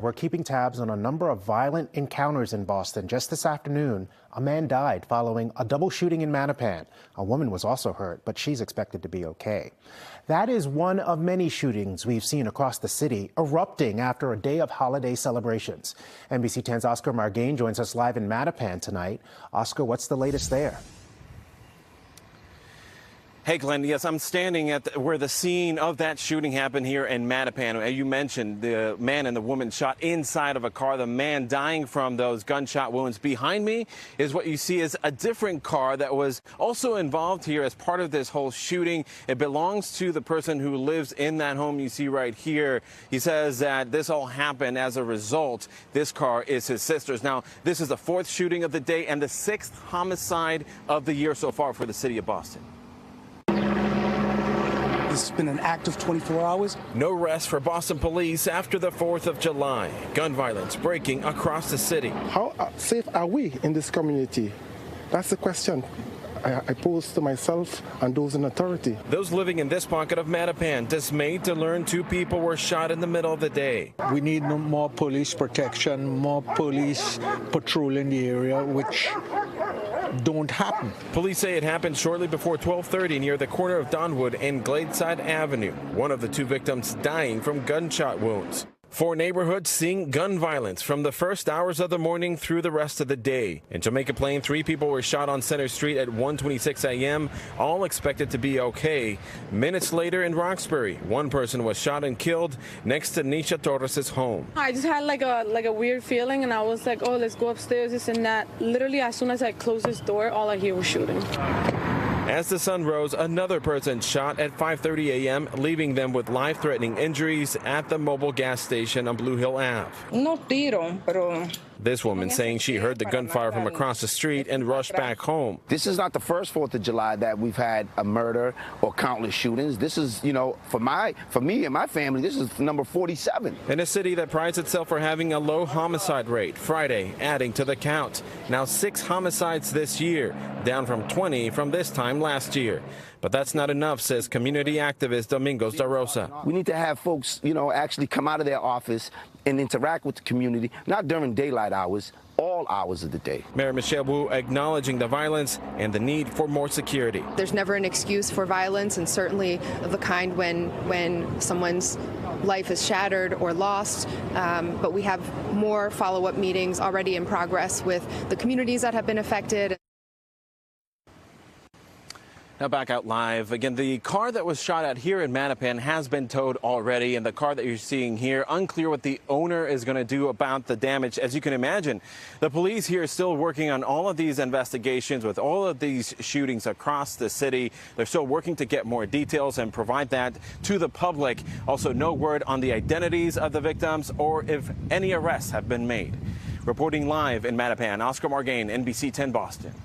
We're keeping tabs on a number of violent encounters in Boston. Just this afternoon, a man died following a double shooting in Mattapan. A woman was also hurt, but she's expected to be okay. That is one of many shootings we've seen across the city, erupting after a day of holiday celebrations. NBC 10's Oscar Margain joins us live in Mattapan tonight. Oscar, what's the latest there? Hey, Glenn. Yes, I'm standing at where the scene of that shooting happened here in Mattapan. As you mentioned, the man and the woman shot inside of a car, the man dying from those gunshot wounds. Behind me is what you see is a different car that was also involved here as part of this whole shooting. It belongs to the person who lives in that home you see right here. He says that this all happened as a result. This car is his sister's. Now, this is the fourth shooting of the day and the sixth homicide of the year so far for the city of Boston. It's been an active 24 hours. No rest for Boston police after the 4th of July. Gun violence breaking across the city. How safe are we in this community? That's the question I pose to myself and those in authority. Those living in this pocket of Mattapan dismayed to learn 2 people were shot in the middle of the day. We need more police protection, more police patrolling the area, which don't happen. Police say it happened shortly before 12:30 near the corner of Donwood and Gladeside Avenue. One of the 2 victims dying from gunshot wounds. 4 neighborhoods seeing gun violence from the first hours of the morning through the rest of the day. In Jamaica Plain, 3 people were shot on Center Street at 1:26 a.m., all expected to be okay. Minutes later in Roxbury, 1 person was shot and killed next to Nisha Torres' home. I just had like a weird feeling, and I was like, oh, let's go upstairs, this and that. Literally, as soon as I closed this door, all I hear was shooting. As the sun rose, another person shot at 5:30 a.m., leaving them with life-threatening injuries at the Mobil gas station on Blue Hill Ave. No tiro, pero This woman saying she heard the gunfire from across the street and rushed back home. This is not the first 4th of July that we've had a murder or countless shootings. This is, you know, for me and my family, this is number 47. In a city that prides itself for having a low homicide rate, Friday adding to the count. Now 6 homicides this year, down from 20 from this time last year. But that's not enough, says community activist Domingos Da Rosa. We need to have folks, you know, actually come out of their office and interact with the community, not during daylight hours, all hours of the day. Mayor Michelle Wu acknowledging the violence and the need for more security. There's never an excuse for violence, and certainly of the kind when someone's life is shattered or lost, but we have more follow-up meetings already in progress with the communities that have been affected. Now back out live. Again, the car that was shot at here in Mattapan has been towed already, and the car that you're seeing here, unclear what the owner is going to do about the damage. As you can imagine, the police here are still working on all of these investigations with all of these shootings across the city. They're still working to get more details and provide that to the public. Also, no word on the identities of the victims or if any arrests have been made. Reporting live in Mattapan, Oscar Margain, NBC 10 Boston.